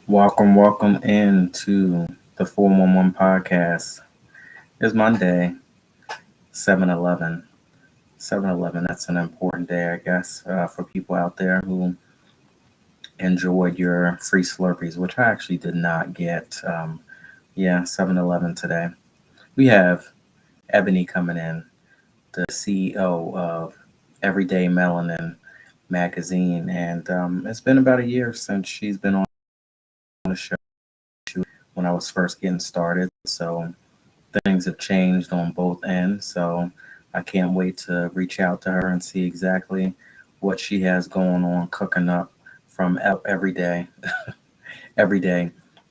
Welcome into the 411 podcast. It's Monday, 7/11. 7/11, that's an important day, I guess, for people out there who enjoyed your free Slurpees, which I actually did not get. 7/11 today. We have Ebony coming in, the CEO of Everyday Melanin magazine, and it's been about a year since she's been on the show when I was first getting started. So things have changed on both ends. So I can't wait to reach out to her and see exactly what she has going on cooking up from everyday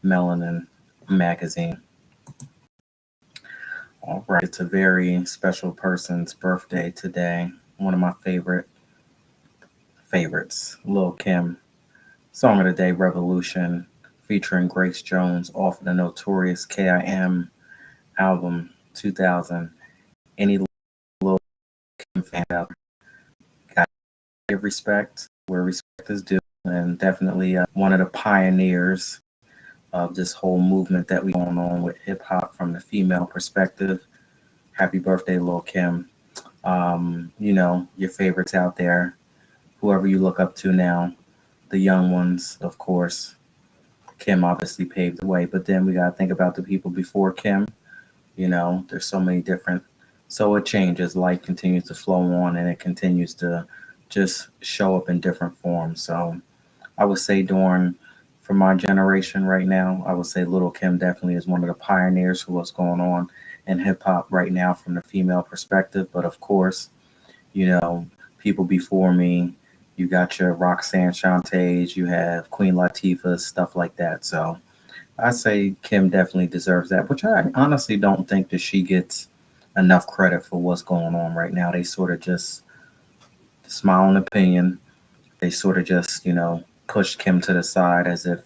Melanin magazine. All right, it's a very special person's birthday today. One of my favorites, Lil Kim. Song of the Day, Revolution, featuring Grace Jones off of the notorious KIM album 2000. Any Lil Kim fan out got to give respect where respect is due, and definitely one of the pioneers of this whole movement that we going on with hip hop from the female perspective. Happy birthday, Lil Kim. Your favorites out there, whoever you look up to now, the young ones, of course. Kim obviously paved the way, but then we got to think about the people before Kim. There's so many different, so it changes. Life continues to flow on and it continues to just show up in different forms. So I would say for my generation right now, I would say Little Kim definitely is one of the pioneers for what's going on in hip hop right now from the female perspective. But of course, you know, people before me, you got your Roxanne Shantays, you have Queen Latifah, stuff like that. So I say Kim definitely deserves that, which I honestly don't think that she gets enough credit for what's going on right now. They sort of just smile an opinion. They sort of just, push Kim to the side as if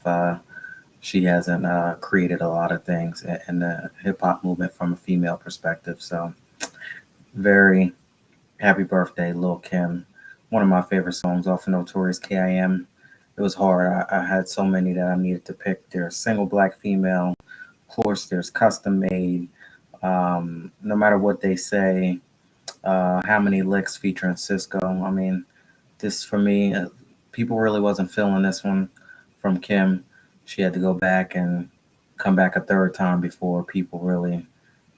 she hasn't created a lot of things in the hip hop movement from a female perspective. So, very happy birthday, Lil Kim. One of my favorite songs off of Notorious KIM. It was hard. I had so many that I needed to pick. There's single black female. Of course, there's custom made. No matter what they say, how many licks featuring Cisco. I mean, this for me, people really wasn't feeling this one from Kim. She had to go back and come back a third time before people really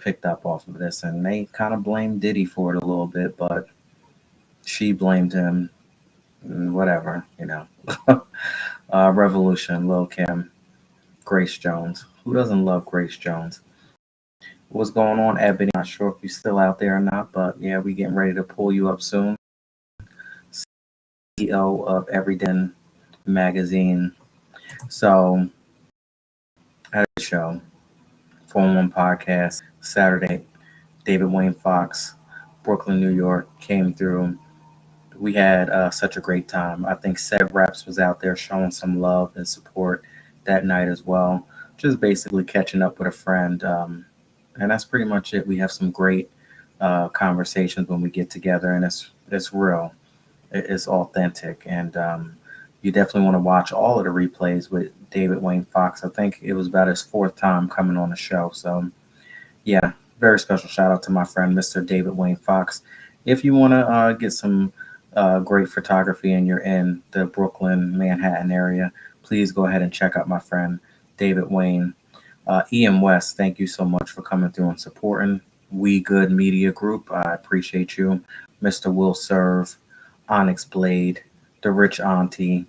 picked up off of this. And they kind of blamed Diddy for it a little bit, but she blamed him. Whatever, Revolution, Lil Kim, Grace Jones. Who doesn't love Grace Jones? What's going on, Ebony? Not sure if you're still out there or not, but yeah, we getting ready to pull you up soon. CEO of Everyday Magazine. So, I had a show, 411 Podcast, Saturday. David Wayne Fox, Brooklyn, New York, came through. We had such a great time. I think Sev Raps was out there showing some love and support that night as well. Just basically catching up with a friend. And that's pretty much it. We have some great conversations when we get together, and it's real. It's authentic, and you definitely want to watch all of the replays with David Wayne Fox. I think it was about his fourth time coming on the show. So yeah, very special shout out to my friend Mr. David Wayne Fox. If you want to get some great photography and you're in the Brooklyn, Manhattan area, please go ahead and check out my friend David Wayne. Ian West, thank you so much for coming through and supporting We Good Media Group. I appreciate you. Mr. Will Serve, Onyx Blade, The Rich Auntie,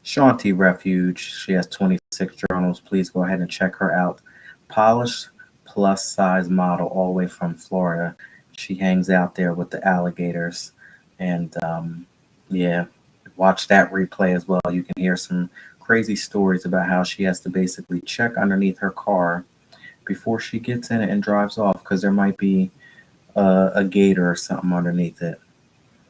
Shanti Refuge. She has 26 journals. Please go ahead and check her out. Polished plus size model all the way from Florida. She hangs out there with the alligators. And yeah, watch that replay as well. You can hear some crazy stories about how she has to basically check underneath her car before she gets in it and drives off because there might be a gator or something underneath it.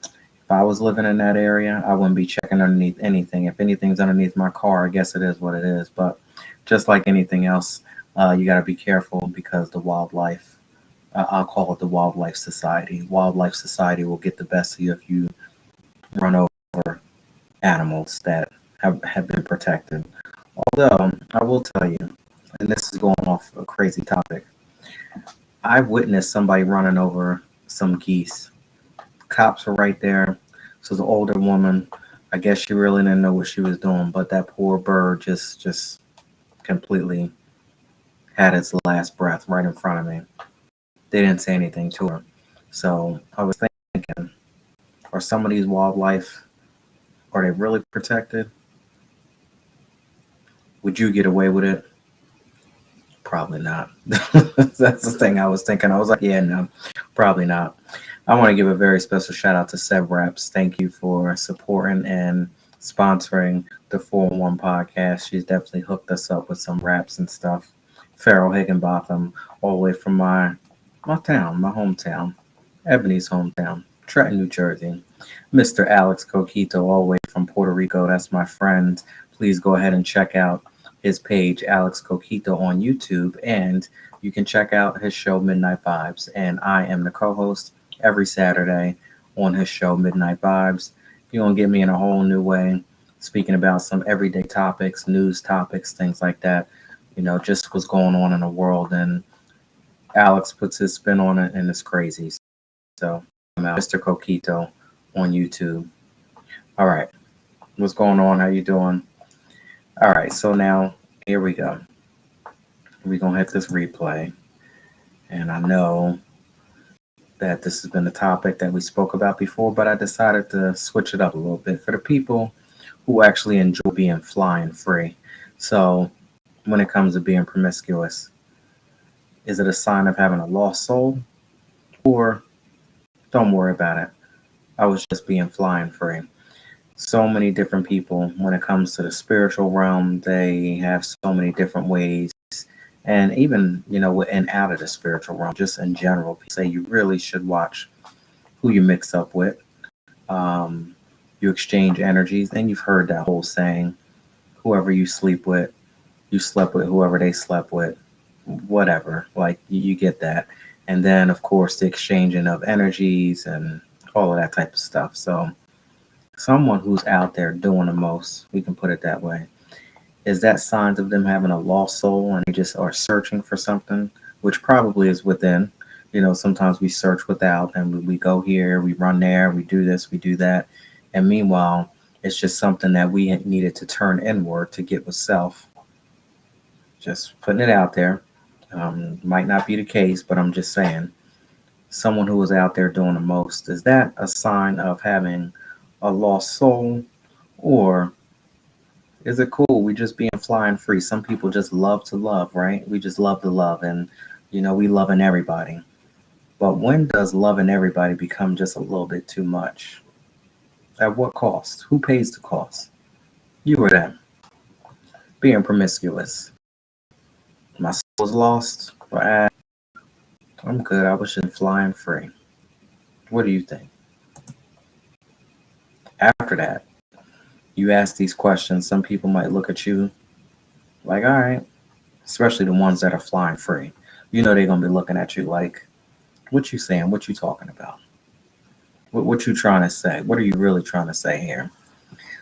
If I was living in that area, I wouldn't be checking underneath anything. If anything's underneath my car, I guess it is what it is. But just like anything else, you got to be careful because the wildlife, I'll call it the wildlife society. Wildlife society will get the best of you if you run over animals that have been protected. Although I will tell you, and this is going off a crazy topic, I witnessed somebody running over some geese. Cops were right there. This was an older woman. I guess she really didn't know what she was doing, but that poor bird just completely had its last breath right in front of me. They didn't say anything to her. So I was thinking, are some of these wildlife, are they really protected? Would you get away with it? Probably not. That's the thing I was thinking. I was like, yeah, no, probably not. I want to give a very special shout out to Sev Reps. Thank you for supporting and sponsoring the 4-1 podcast. She's definitely hooked us up with some raps and stuff. Farrell Higginbotham, all the way from my town, my hometown, Ebony's hometown, Trenton, New Jersey. Mr. Alex Coquito, all the way from Puerto Rico. That's my friend. Please go ahead and check out his page, Alex Coquito, on YouTube, and you can check out his show, Midnight Vibes. And I am the co host every Saturday on his show, Midnight Vibes. You're going to get me in a whole new way, speaking about some everyday topics, news topics, things like that. Just what's going on in the world. And Alex puts his spin on it, and it's crazy. So I'm out, Mr. Coquito on YouTube. All right. What's going on? How you doing? All right. So now here we go. We're going to hit this replay. And I know that this has been a topic that we spoke about before, but I decided to switch it up a little bit for the people who actually enjoy being flying free. So when it comes to being promiscuous, is it a sign of having a lost soul? Or don't worry about it. I was just being flying free. So many different people, when it comes to the spiritual realm, they have so many different ways. And even, and out of the spiritual realm, just in general, say you really should watch who you mix up with. Um, you exchange energies, and you've heard that whole saying, whoever you sleep with, you slept with whoever they slept with, whatever. Like you get that. And then, of course, the exchanging of energies and all of that type of stuff. So, someone who's out there doing the most, we can put it that way, is that signs of them having a lost soul and they just are searching for something, which probably is within. Sometimes we search without and we go here, we run there, we do this, we do that. And meanwhile, it's just something that we needed to turn inward to get with self. Just putting it out there. Might not be the case, but I'm just saying, someone who is out there doing the most, is that a sign of having a lost soul? Or is it cool? We just being flying free. Some people just love to love, right? We just love to love, and we loving everybody. But when does loving everybody become just a little bit too much? At what cost? Who pays the cost? You or them? Being promiscuous. My soul was lost, but I'm good. I was just flying free. What do you think? After that, you ask these questions. Some people might look at you like, all right, especially the ones that are flying free. They're gonna be looking at you like, what you saying? What you talking about? What you trying to say? What are you really trying to say here?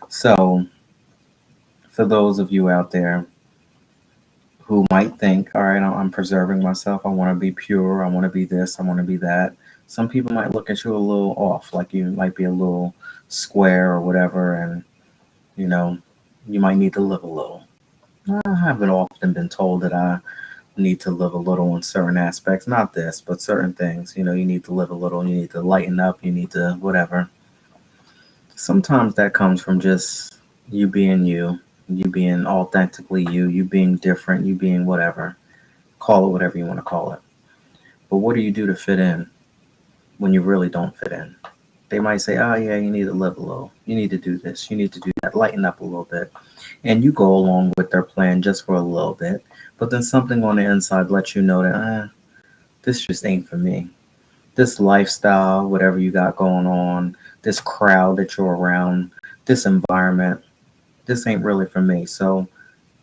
So, for those of you out there who might think, all right, I'm preserving myself. I want to be pure. I want to be this. I want to be that. Some people might look at you a little off, like you might be a little square or whatever, and you know, you might need to live a little. I haven't often been told that I need to live a little in certain aspects. Not this, but certain things. You need to live a little. You need to lighten up. You need to whatever. Sometimes that comes from just you being authentically you being different, you being whatever. Call it whatever you want to call it. But what do you do to fit in when you really don't fit in? They might say, oh, yeah, you need to live a little. You need to do this. You need to do that. Lighten up a little bit. And you go along with their plan just for a little bit. But then something on the inside lets you know that, this just ain't for me. This lifestyle, whatever you got going on, this crowd that you're around, this environment, this ain't really for me. So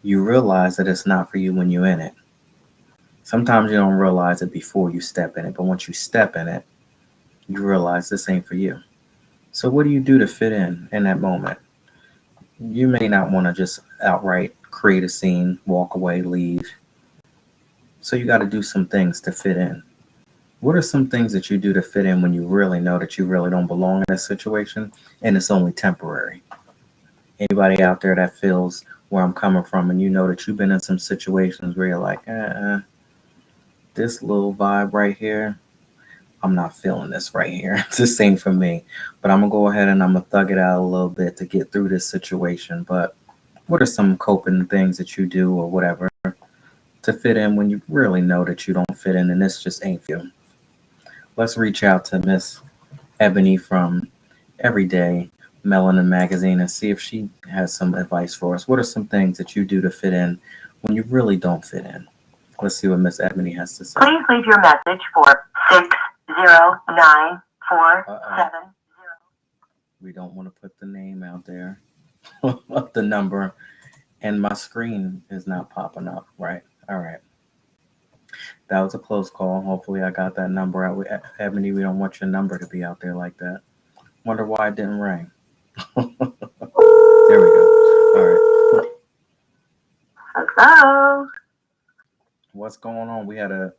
you realize that it's not for you when you're in it. Sometimes you don't realize it before you step in it. But once you step in it, you realize this ain't for you. So what do you do to fit in that moment? You may not want to just outright create a scene, walk away, leave. So you got to do some things to fit in. What are some things that you do to fit in when you really know that you really don't belong in a situation and it's only temporary? Anybody out there that feels where I'm coming from and you know that you've been in some situations where you're like, this little vibe right here, I'm not feeling this right here. This ain't for me. But I'm going to go ahead and I'm going to thug it out a little bit to get through this situation. But what are some coping things that you do or whatever to fit in when you really know that you don't fit in and this just ain't for you? Let's reach out to Miss Ebony from Everyday Melanin Magazine and see if she has some advice for us. What are some things that you do to fit in when you really don't fit in? Let's see what Miss Ebony has to say. Please leave your message for 60947. We don't want to put the name out there, the number, and my screen is not popping up. Right. All right. That was a close call. Hopefully, I got that number out. Ebony, we don't want your number to be out there like that. Wonder why it didn't ring. There we go. All right. Hello. What's going on? We had a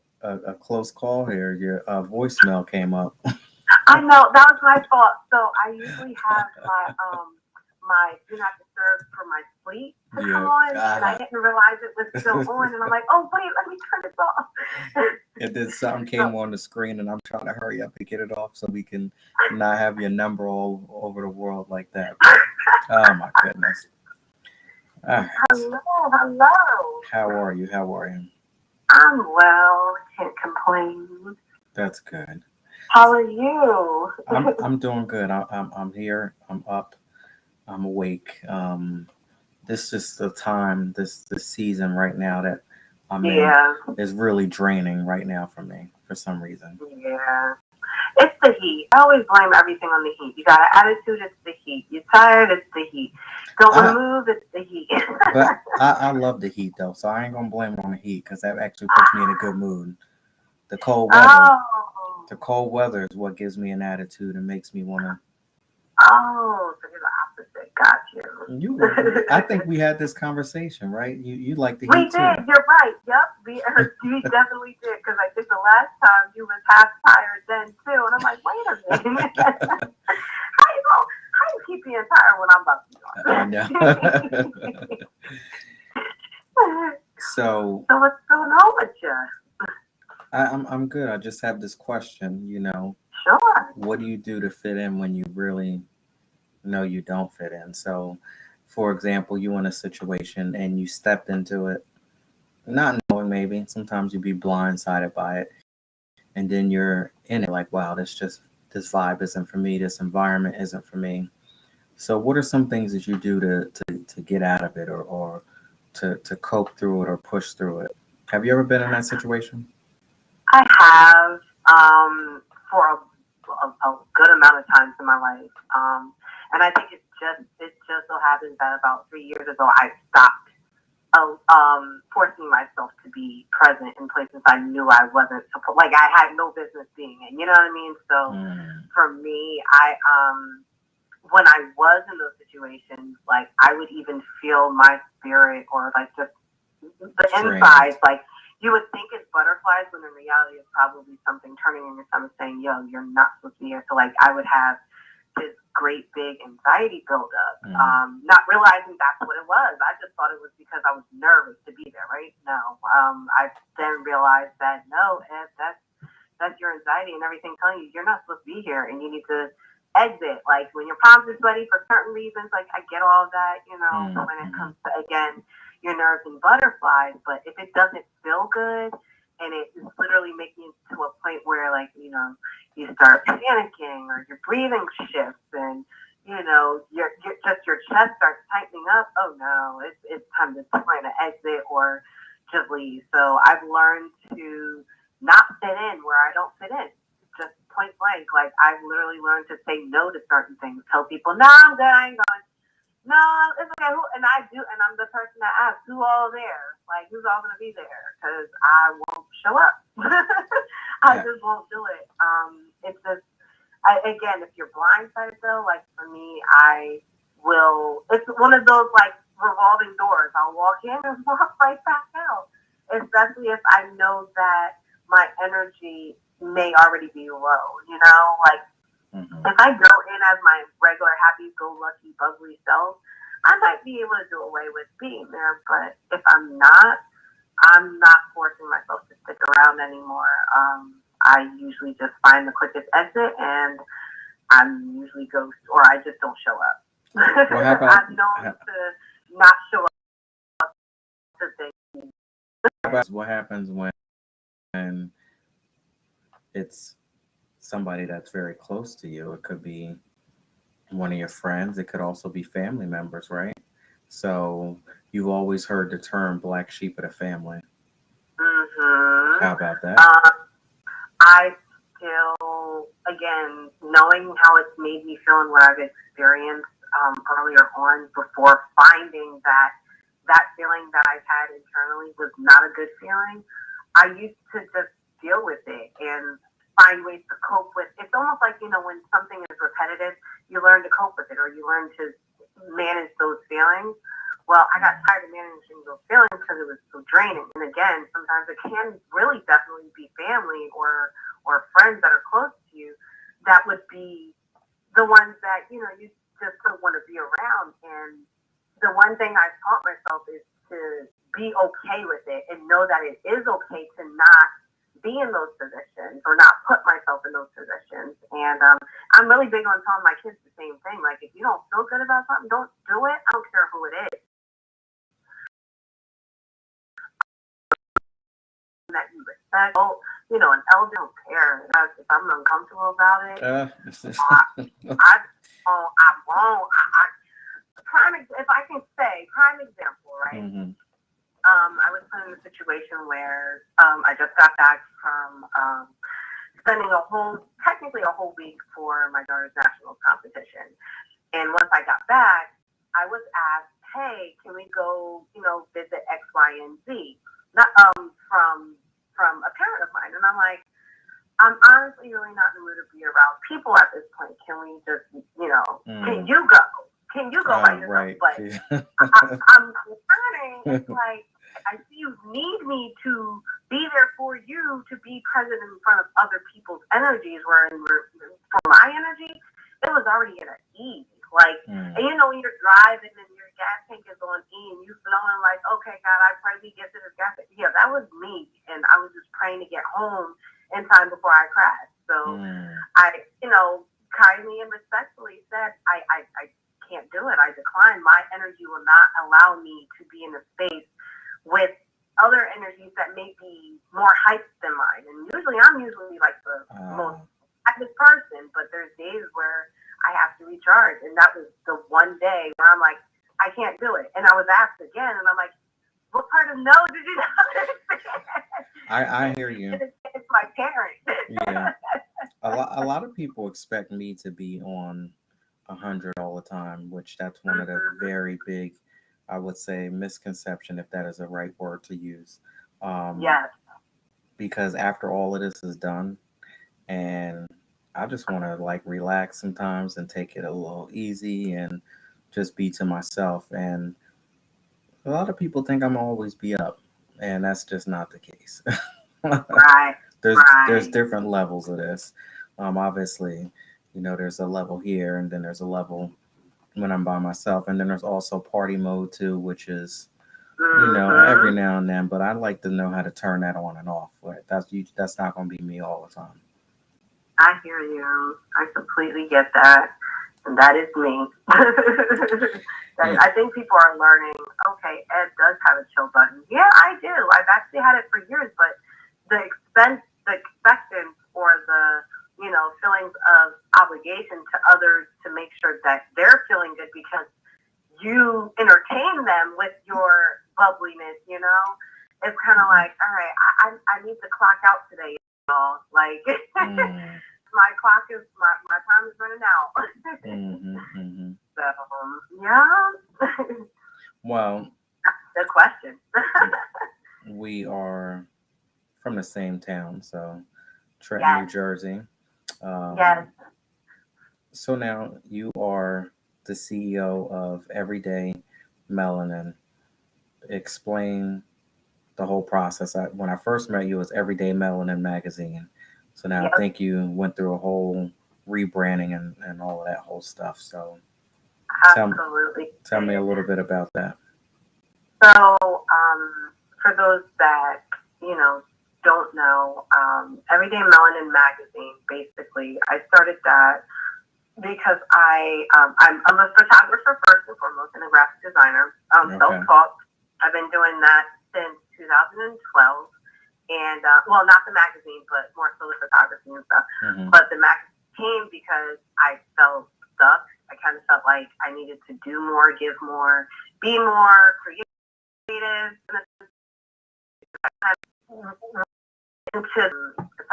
close call here. Your voicemail came up. I know that was my fault. So I usually have my do not disturb for my sleep to come on, and I didn't realize it was still on, and I'm like, oh wait, let me turn this off. And then something came on the screen, and I'm trying to hurry up and get it off so we can not have your number all over the world like that. Oh my goodness. All right. Hello. How are you? I'm well. Can't complain. That's good. How are you? I'm doing good. I'm here. I'm up. I'm awake. This is the time, this season right now that I'm in is really draining right now for me for some reason. Yeah. It's the heat. I always blame everything on the heat. You got an attitude, it's the heat. You're tired, it's the heat. Don't want to move, it's the heat. But I love the heat though, so I ain't gonna blame it on the heat because that actually puts me in a good mood. The cold weather is what gives me an attitude and makes me want to. Oh, so you're the opposite. Got you. I think we had this conversation, right? You like the heat too. We did. You're right. Yep. We definitely did because I think the last time you was half tired then too, and I'm like, wait a minute. How you keep being tired when I'm about to be on? I know. So what's going on with you? I'm good. I just have this question. Sure. What do you do to fit in when you really know you don't fit in? So, for example, you in a situation and you stepped into it, not knowing maybe. Sometimes you be blindsided by it, and then you're in it like, wow, this vibe isn't for me. This environment isn't for me. So, what are some things that you do to get out of it or to cope through it or push through it? Have you ever been in that situation? I have for a good amount of times in my life, and I think it just so happens that about 3 years ago I stopped forcing myself to be present in places I knew I wasn't supposed. Like I had no business being in. You know what I mean? So for me, I when I was in those situations, like I would even feel my spirit or like just the inside, like. You would think it's butterflies when in reality it's probably something turning in your stomach saying, yo, you're not supposed to be here. So like I would have this great big anxiety buildup, not realizing that's what it was. I just thought it was because I was nervous to be there, right? No. I then realized that no, Ed, that's your anxiety and everything telling you you're not supposed to be here and you need to exit. Like when your palms is sweaty for certain reasons, like I get all that, but when it comes to again your nerves and butterflies, but if it doesn't feel good and it is literally making it to a point where like, you start panicking or your breathing shifts and, your chest starts tightening up, oh no, it's time to plan to exit or just leave. So I've learned to not fit in where I don't fit in. Just point blank. Like I've literally learned to say no to certain things. Tell people, no, I'm good, I ain't going. No, it's okay. And I do, and I'm the person that asks, who all there? Like, who's all going to be there? Because I won't show up. I just won't do it. It's just, again, if you're blindsided though, like for me, I will, it's one of those like revolving doors. I'll walk in and walk right back out, especially if I know that my energy may already be low. You know, like Mm-hmm. if I go in as my regular happy-go-lucky, bubbly self, I might be able to do away with being there. But if I'm not forcing myself to stick around anymore. I usually just find the quickest exit, and I'm usually ghost, or I just don't show up. Well, how about I'm known to not show up to things. what happens when it's somebody that's very close to you? It could be one of your friends. It could also be family members, right? So you've always heard the term black sheep of the family. Mm-hmm. How about that? Um, I still, again, knowing how it's made me feel and what I've experienced earlier on, before finding that that feeling that I've had internally was not a good feeling, I used to just deal with it and find ways to cope with. It's almost like, when something is repetitive, you learn to cope with it, or you learn to manage those feelings. Well, I got tired of managing those feelings because it was so draining. And again, sometimes it can really definitely be family or friends that are close to you that would be the ones that you just don't want to be around. And the one thing I've taught myself is to be okay with it and know that it is okay to not be in those positions or not put myself in those positions. And I'm really big on telling my kids the same thing. Like, if you don't feel good about something, don't do it. I don't care who it is. That you respect. Oh, an elder don't care. If I'm uncomfortable about it, I, I won't. If I can say, prime example, right? Mm-hmm. I was put in a situation where I just got back from spending technically a whole week for my daughter's national competition. And once I got back, I was asked, "Hey, can we go, visit X, Y, and Z?" Not from a parent of mine, and I'm like, I'm honestly really not in the mood to be around people at this point. Can we just, can you go? Can you go by yourself? Right. But I'm learning. It's like, I see you need me to be there for you, to be present in front of other people's energies. For my energy, it was already at an E. Like, and when you're driving and your gas tank is on E and you flowing like, okay, God, I pray we get to this gas tank. Yeah, that was me. And I was just praying to get home in time before I crashed. So I, kindly and respectfully said, I can't do it. I decline. My energy will not allow me to be in a space with other energies that may be more hyped than mine. And I'm usually like the most active person, but there's days where I have to recharge. And that was the one day where I'm like, I can't do it. And I was asked again, and I'm like, what part of no did you not understand? I hear you. It's my parent. Yeah. A lot of people expect me to be on 100 all the time, which that's one of the very big, I would say, misconception, if that is the right word to use. Yes. Because after all of this is done, and I just want to like relax sometimes and take it a little easy and just be to myself. And a lot of people think I'm always be up, and that's just not the case. Right. There's different levels of this. Obviously, there's a level here, and then there's a level when I'm by myself, and then there's also party mode too, which is every now and then. But I like to know how to turn that on and off. Right? That's not going to be me all the time. I hear you. I completely get that. And that is me. Yeah. I think people are learning, okay, Ed does have a chill button. Yeah, I do. I've actually had it for years, but the expectance or the, feelings of obligation to others to make sure that they're feeling good because you entertain them with your bubbliness, it's kind of like, all right, I need to clock out today, y'all. Like, my clock is, my time is running out. So, yeah. Well, Good question. we are from the same town, so Trenton, New Yes. Jersey. Yes. So now you are the CEO of Everyday melanin. Explain the whole process. When I first met you, it was Everyday Melanin magazine. So now I Yep, think you went through a whole rebranding and all of that whole stuff. So tell absolutely. tell me a little bit about that. So, for those that, you know, don't know, Everyday Melanin magazine, basically, I started that because I'm a photographer first and foremost and a graphic designer, Okay. self-taught. I've been doing that since 2012. And, well, not the magazine, but more so the photography and stuff. Hmm. But the magazine came because I felt stuck. I kind of felt like I needed to do more, give more, be more creative. And into it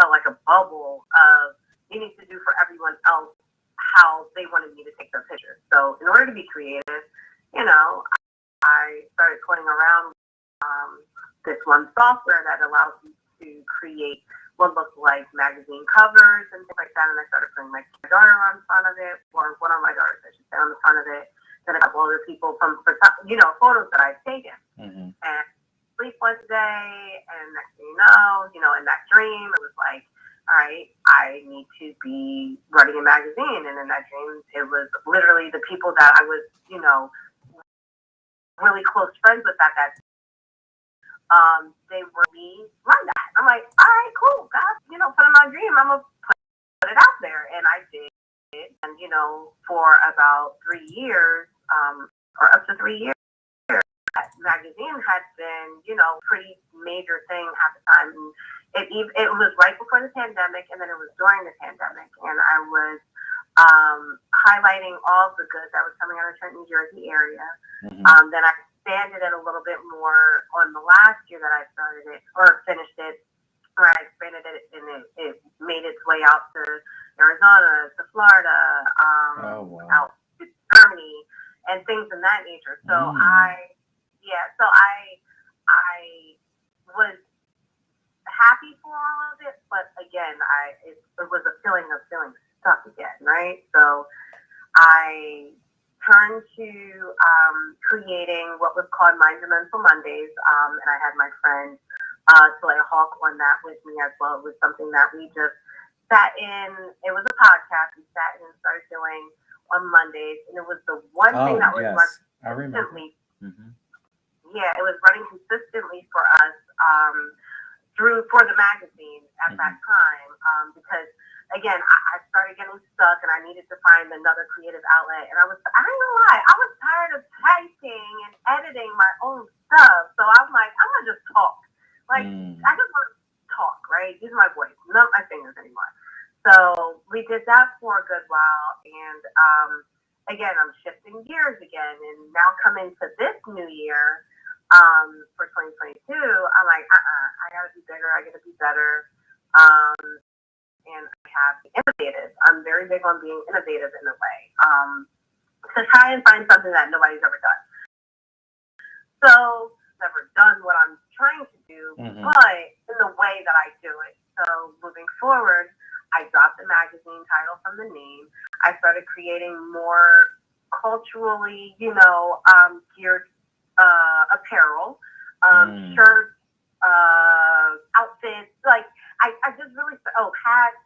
felt like a bubble of needing to do for everyone else how they wanted me to take their pictures. So in order to be creative, you know, I started playing around this one software that allows you to create what looked like magazine covers and things like that. And I started putting my daughter on front of it, or one of my daughters, I should say, on the front of it. Then a couple other people from, photos that I've taken. Hmm. And sleep one day, and next thing you know, in that dream, it was like, all right, I need to be writing a magazine. And in that dream, it was literally the people that I was, really close friends with at that they were me run that. I'm like, all right, cool, God, put in my dream, I'm gonna put it out there, and I did. And for about 3 years, or up to 3 years, that magazine had been, pretty major thing at the time. And it was right before the pandemic, and then it was during the pandemic, and I was highlighting all of the goods that was coming out of the Trenton, New Jersey area. Hmm. Then I expanded it a little bit more on the last year that I started it or finished it, where I expanded it and it made its way out to Arizona, to Florida, Oh wow. out to Germany, and things of that nature. So Mm. I was happy for all of it, but again, it was a feeling of feeling stuck again, right? So I turned to creating what was called Mind and Mental Mondays, and I had my friend Talia Hawk on that with me as well. It was something that we just sat in. It was a podcast we sat in and started doing on Mondays, and it was the one thing Oh that was yes, running I remember. consistently. Hmm. Yeah, it was running consistently for us. For the magazine at that Hmm. time, because again I started getting stuck and I needed to find another creative outlet, and I ain't gonna lie, I was tired of typing and editing my own stuff, so I'm like, I'm gonna just talk, like Mm. I just want to talk, right, use my voice, not my fingers anymore. So we did that for a good while, and again I'm shifting gears again, and now coming to this new year, for 2022, I'm like, I gotta be bigger, I gotta be better, and I have to be innovative. I'm very big on being innovative in a way, to try and find something that nobody's ever done. So, never done what I'm trying to do, Hmm. but in the way that I do it. So, moving forward, I dropped the magazine title from the name. I started creating more culturally, geared apparel, Mm. shirts, outfits. Like I just really hats,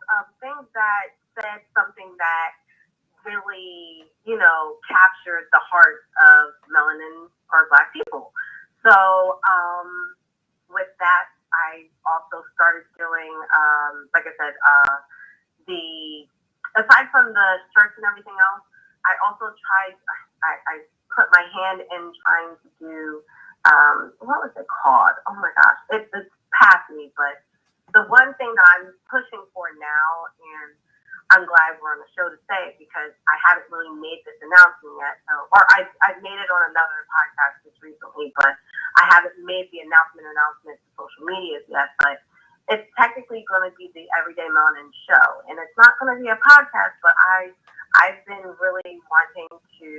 things that said something that really captured the heart of melanin or Black people. So with that, I also started doing, like I said, the aside from the shirts and everything else, I also tried. I put my hand in trying to do what was it called? Oh my gosh, it's past me. But the one thing that I'm pushing for now, and I'm glad we're on the show to say it because I haven't really made this announcement yet. So, or I've made it on another podcast just recently, but I haven't made the announcement to social media yet. But it's technically going to be the Everyday Melanin show, and it's not going to be a podcast. But I've been really wanting to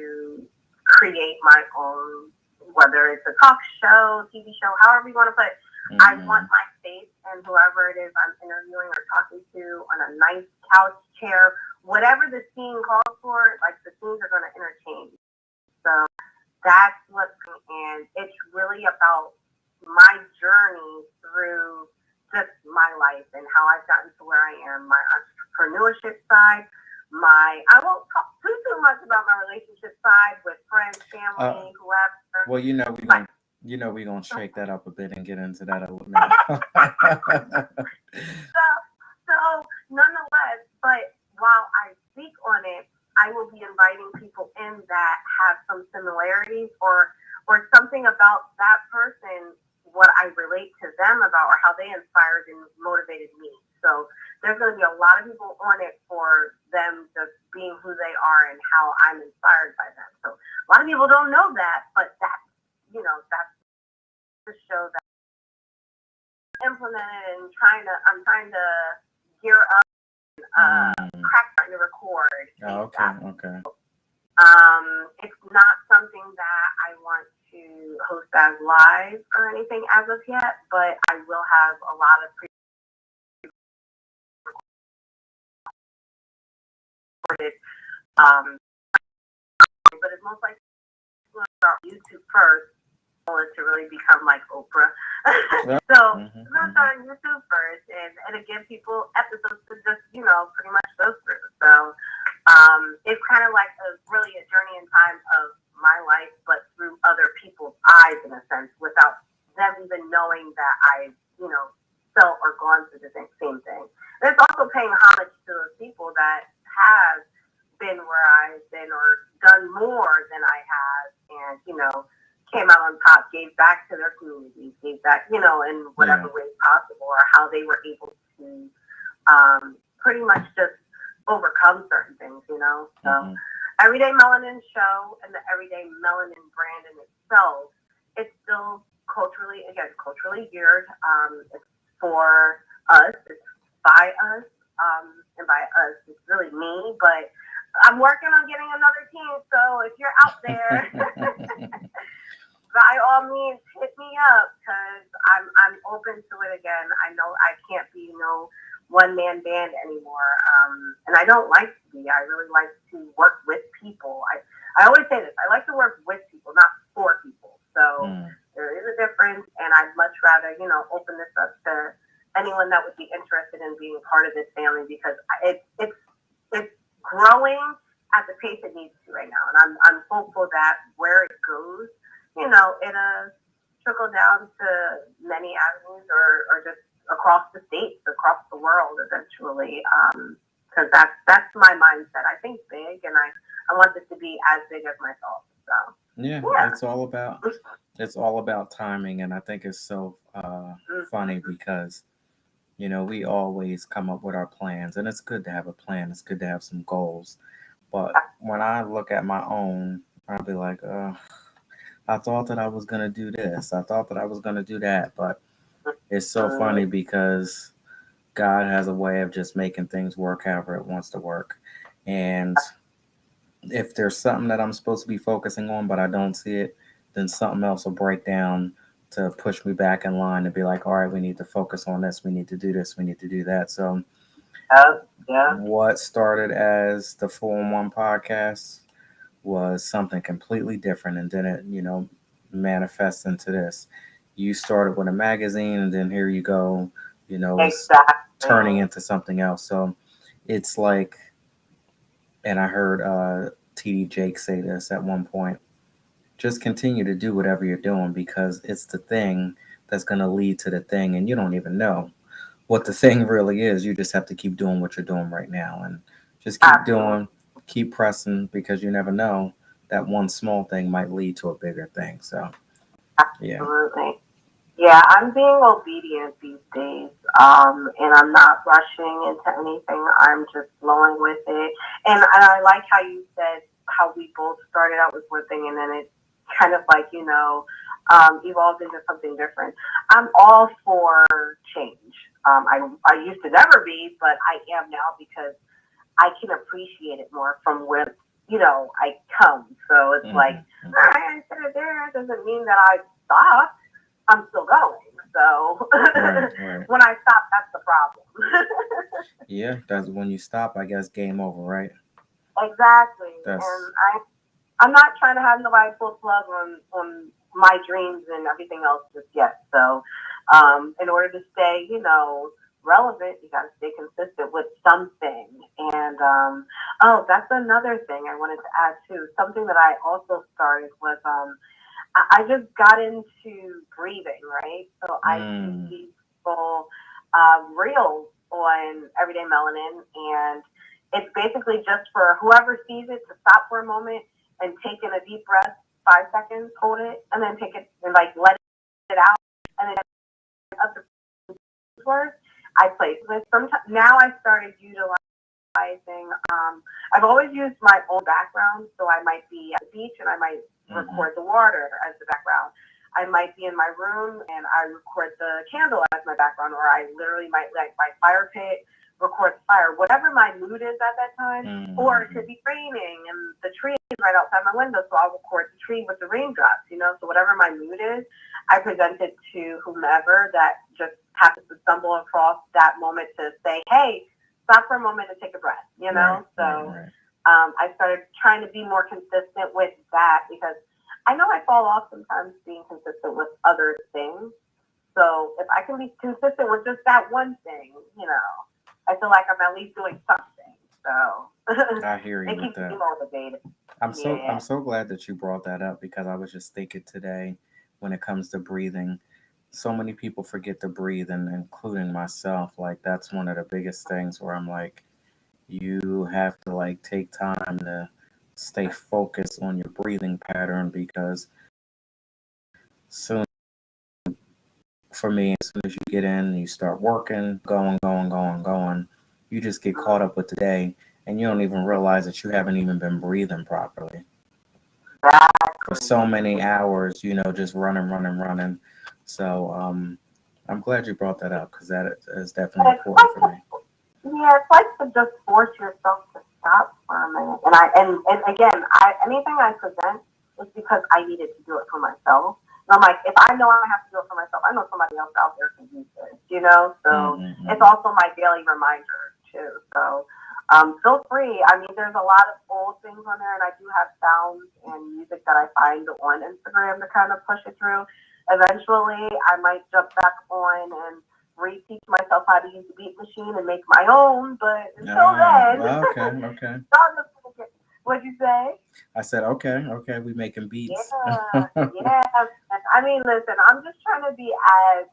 create my own, whether it's a talk show, TV show, however you want to put it. I want Hmm. my face and whoever it is I'm interviewing or talking to on a nice couch chair, whatever the scene calls for, like the scenes are going to entertain. So that's what's and it's really about my journey through just my life and how I've gotten to where I am, my entrepreneurship side, I won't talk too much about my relationship side with friends, family, whoever. Well, But we're gonna shake that up a bit and get into that a little now. so, so nonetheless, but while I speak on it, I will be inviting people in that have some similarities or something about that person, what I relate to them about, or how they inspired and motivated me. So there's going to be a lot of people on it for them just being who they are and how I'm inspired by them. So a lot of people don't know that, but that's the show that I'm implemented and I'm trying to gear up, crack starting to record. Okay. It's not something that I want to host as live or anything as of yet, but I will have a lot of pre-recorded, but it's most likely going to start YouTube first, is to really become like Oprah. So I'm going to start on YouTube first and again, people episodes to just, pretty much go through. So it's kind of like really a journey in time of my life, but through other people's eyes in a sense, without them even knowing that I, felt or gone through the same thing. And it's also paying homage to those people that have been where I've been or done more than I have and, came out on top, gave back to their communities, gave back, in whatever way possible, or how they were able to pretty much just overcome certain things, So Everyday Melanin show and the Everyday Melanin brand in itself, it's still culturally geared. It's for us, it's by us, and by us, it's really me, but I'm working on getting another team, so if you're out there, by all means, hit me up because I'm open to it again. I know I can't be no one man band anymore, and I don't like to be. I really like to work with people. I always say this. I like to work with people, not for people. So there is a difference, and I'd much rather open this up to anyone that would be interested in being part of this family because it's growing at the pace it needs to right now, and I'm hopeful that where it goes, it'll trickle down to many avenues or just across the states, across the world eventually. Because that's my mindset. I think big, and I want this to be as big as myself. So yeah, it's all about timing, and I think it's so funny because we always come up with our plans, and it's good to have a plan. It's good to have some goals. But when I look at my own, I'll be like, I thought that I was going to do this. I thought that I was going to do that. But it's so funny because God has a way of just making things work however it wants to work. And if there's something that I'm supposed to be focusing on, but I don't see it, then something else will break down to push me back in line to be like, all right, we need to focus on this. We need to do this. We need to do that. So what started as the 4-in-1 podcast was something completely different, and then it manifests into this. You started with a magazine, and then here you go, it's turning into something else. So it's like, and I heard TD Jake say this at one point, just continue to do whatever you're doing because it's the thing that's going to lead to the thing, and you don't even know what the thing really is. You just have to keep doing what you're doing right now and just keep doing, keep pressing, because you never know, that one small thing might lead to a bigger thing. So yeah. Absolutely. Yeah, I'm being obedient these days, and I'm not rushing into anything. I'm just flowing with it. And I like how you said how we both started out with one thing, and then it kind of like, evolved into something different. I'm all for change. I used to never be, but I am now because I can appreciate it more from where, I come. So it's like, all right, I said it there. Doesn't mean that I stopped. I'm still going. So Right. when I stop, that's the problem. Yeah, that's when you stop, I guess, game over, right? Exactly. That's And I'm not trying to have nobody pull plug on my dreams and everything else just yet. So, in order to stay, relevant, you got to stay consistent with something. And oh, that's another thing I wanted to add too. Something that I also started was I just got into breathing, right? So I see Mm. these people reels on Everyday Melanin, and it's basically just for whoever sees it to stop for a moment and take in a deep breath, 5 seconds, hold it, and then take it and like let it out, and then up to words. I play with. Sometimes now I started utilizing. I've always used my own background, so I might be at the beach and I might Mm-hmm. record the water as the background. I might be in my room and I record the candle as my background, or I literally might like my fire pit, record the fire, whatever my mood is at that time. Or it Mm-hmm. could be raining and the tree is right outside my window, so I'll record the tree with the raindrops. So whatever my mood is, I present it to whomever that just happens to stumble across that moment to say, hey, stop for a moment and take a breath, you Right, know? right, So right. I started trying to be more consistent with that because I know I fall off sometimes being consistent with other things. So if I can be consistent with just that one thing, I feel like I'm at least doing something. So I hear you it with keeps me that. motivated. I'm Yeah. so glad that you brought that up because I was just thinking today when it comes to breathing, so many people forget to breathe and including myself. Like that's one of the biggest things where I'm like, you have to like take time to stay focused on your breathing pattern because soon for me, as soon as you get in, you start working, going, you just get caught up with the day and you don't even realize that you haven't even been breathing properly for Exactly. so many hours, just running. So I'm glad you brought that up because that is definitely But it's important like for to, me. yeah, it's like to just force yourself to stop for a minute. And again, anything I present is because I needed to do it for myself. And I'm like, if I know I have to do it for myself, I know somebody else out there can use this. So it's Mm-hmm. also my daily reminder too. So feel free. I mean, there's a lot of old things on there, and I do have sounds and music that I find on Instagram to kind of push it through. Eventually, I might jump back on and reteach myself how to use the beat machine and make my own. But until then, Well, okay, okay. y'all just gonna get what'd you say? I said, okay, okay, we making beats. Yeah, yeah. And I mean, listen, I'm just trying to be as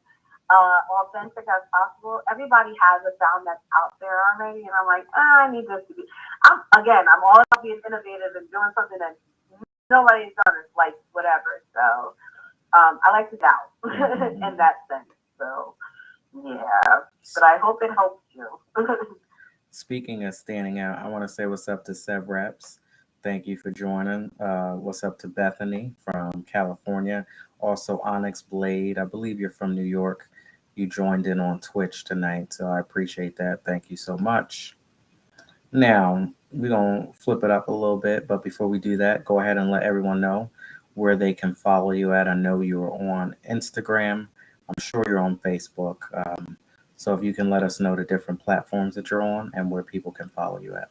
authentic as possible. Everybody has a sound that's out there already, and I'm like, I need this to be. I'm all about being innovative and doing something that nobody's done. It's like whatever. So I like to doubt in Mm-mm-mm. that sense. So yeah, but I hope it helps you. Speaking of standing out, I want to say what's up to Sev Reps. Thank you for joining. What's up to Bethany from California? Also, Onyx Blade. I believe you're from New York. You joined in on Twitch tonight, so I appreciate that. Thank you so much. Now, we're going to flip it up a little bit, but before we do that, go ahead and let everyone know where they can follow you at. I know you're on Instagram. I'm sure you're on Facebook. So if you can let us know the different platforms that you're on and where people can follow you at.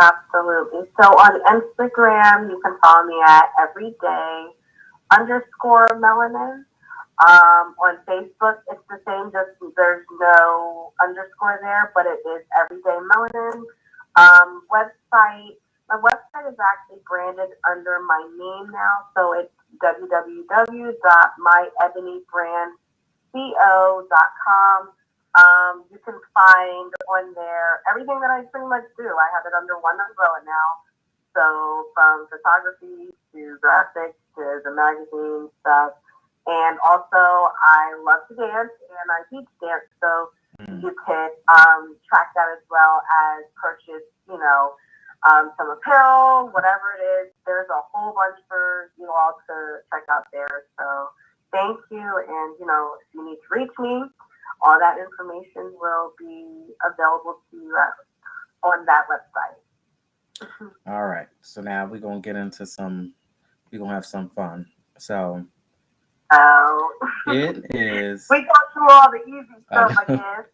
Absolutely. So on Instagram, you can follow me at everyday_melanin. On Facebook, it's the same, just there's no underscore there, but it is Everyday Melanin. Website, my website is actually branded under my name now, so it's www.myebonybrandco.com. You can find on there everything that I pretty much do. I have it under one umbrella now. So from photography to graphics to the magazine stuff. And also I love to dance and I teach dance. So Mm. you can track that as well as purchase, some apparel, whatever it is. There's a whole bunch for you all to check out there. So thank you. And, if you need to reach me, all that information will be available to you on that website. All right. So now we're going to get into we're going to have some fun. So So it is, we got through all the easy stuff, I uh, guess.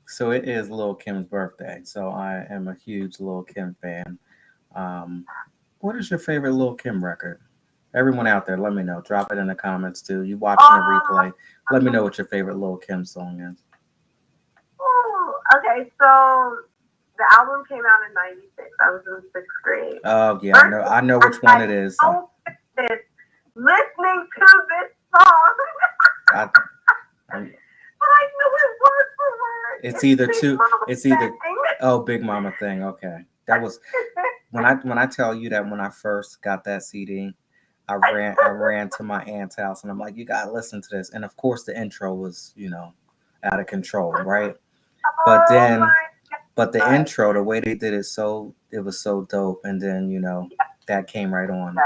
so it is Lil Kim's birthday. So I am a huge Lil Kim fan. Um, what is your favorite Lil Kim record? Everyone out there, let me know. Drop it in the comments too. You watching the Oh, replay? Let me know what your favorite Lil Kim song is. okay. So the album came out in '96. I was in sixth grade. Oh yeah, First, I know I which one had it is. no business listening to this song, I, I, but I knew it word for word. it's It's either Big two. Mama It's either thing. Big Mama thing. Okay, that was when I tell you that when I first got that CD, I ran to my aunt's house and I'm like, you gotta listen to this. And of course, the intro was out of control, right? But Oh then, my but the god! intro, the way they did it, it was so dope. And then that came right on.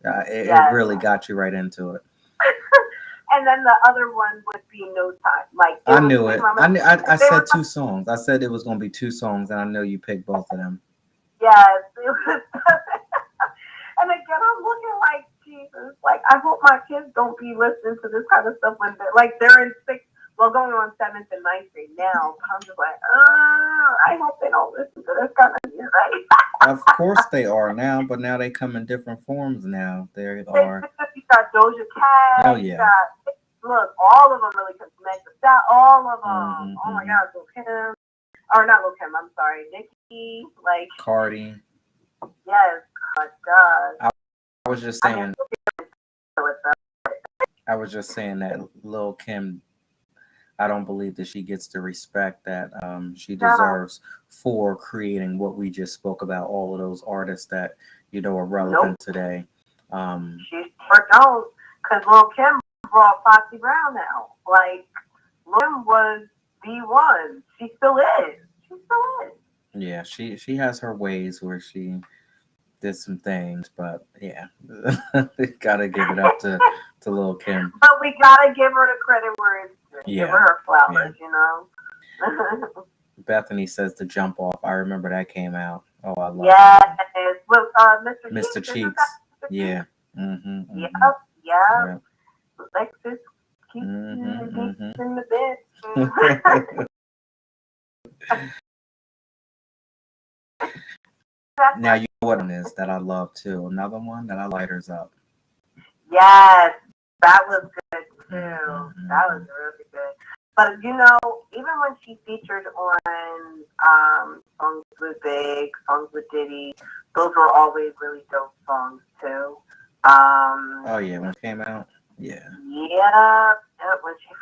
Yes, It yes. really got you right into it. And then the other one would be No Time. Like it I was knew Big it. Mama. I They were said two songs. I said it was gonna be two songs, and I know you picked both of them. yes. It was. And again, I'm looking like Jesus. Like I hope my kids don't be listening to this kind of stuff when they're in sixth. Well, going on seventh and ninth grade now. I'm just like, I hope they don't listen to this kind of music. Of course they are now, but now they come in different forms. Now they are. You got Doja Oh Cat. You yeah. got look, all of them really connect. All of them. Hmm. Oh my Hmm. God, Lil Kim, or not Lil Kim. I'm sorry, Nicki. Like Cardi. yes, my God. I was just I mean, saying. with them. I was just saying that Lil Kim. I don't believe that she gets the respect that she No, deserves for creating what we just spoke about. All of those artists that are nope. relevant today. Um, She sure don't. Because Lil Kim brought Foxy Brown out. Like, Lil Kim was the one. She still is. She still is. yeah, she has her ways where she did some things, but yeah, gotta give it up to Lil Kim. But we gotta give her the credit where it's due. Give her Yeah, her yeah. flowers, you know? Bethany says the jump off. I remember that came out. Oh, I love that Yes. one. With Mr. Mr. Cheeks, isn't that Cheeks. Mr. Cheeks? Yeah. Mhm. Yep, Mhm. yep. Yeah. Lexus keeps you deep Mhm. in the bed. Mhm. Now you know what one is that I love too. Another one that I lighters up. Yes, that was good too. Mhm. That was Mhm. really good. But even when she featured on songs with Big, songs with Diddy, those were always really dope songs too. Oh yeah, when it came out. Yeah. Yeah, when she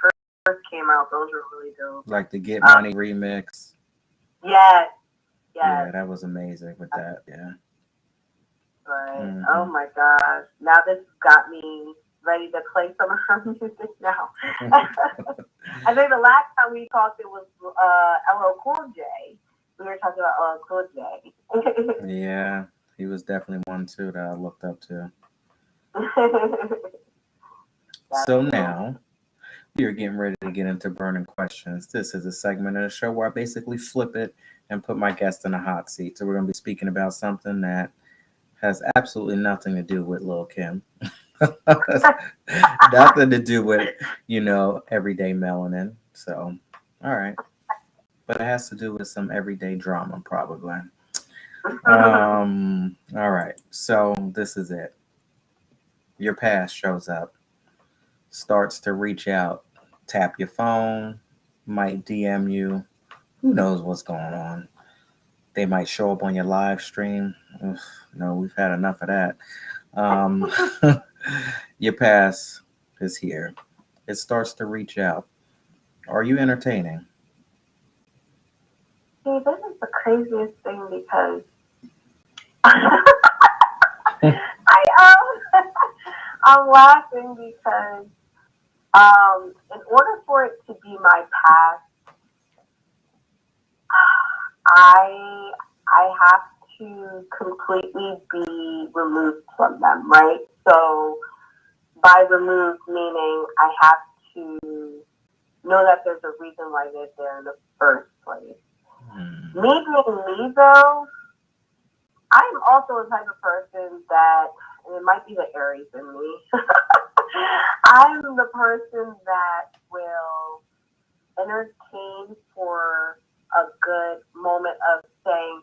first came out, those were really dope. Like the Get Um, Money remix. yes, Yeah, yes. that was amazing with that. Yeah. But oh Mhm. my gosh, now this got me ready to play some of her music now. I think the last time we talked, it was LL Cool J. We were talking about LL Cool J. Yeah, he was definitely one too that I looked up to. That's So true. now we are getting ready to get into burning questions. This is a segment of the show where I basically flip it and put my guest in a hot seat. So we're going to be speaking about something that has absolutely nothing to do with Lil Kim. Nothing to do with, everyday melanin. So, all right. But it has to do with some everyday drama, probably. All right. So this is it. Your past shows up, starts to reach out, tap your phone, might DM you. Who knows what's going on? They might show up on your live stream. Ugh, no, we've had enough of that. Um, your past is here. It starts to reach out. Are you entertaining? See, this is the craziest thing because I I'm laughing because in order for it to be my past, I I have to completely be removed from them, right? So by removed meaning I have to know that there's a reason why they're there in the first place. Hmm. Me being me though, I'm also the type of person that, and it might be the Aries in me, I'm the person that will entertain for a good moment of saying,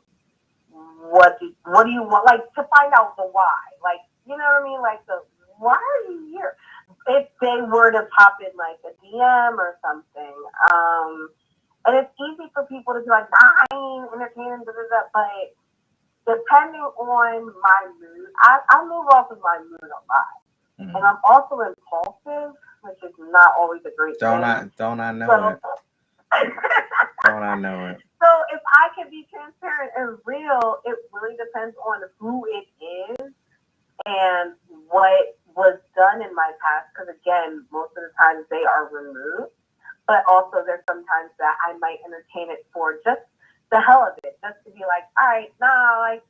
what do you want? Like to find out the why. Like, you know what I mean? Like the why are you here? If they were to pop in like a DM or something, and it's easy for people to be like, nah, I ain't entertaining, but depending on my mood, I move off of my mood a lot. Mm-hmm. And I'm also impulsive, which is not always a great Don't thing. don't I know So, it? Don't I know it? so if I can be transparent and real, it really depends on who it is and what was done in my past. Because again, most of the times they are removed, but also there's sometimes that I might entertain it for just the hell of it, just to be like, all right, nah, like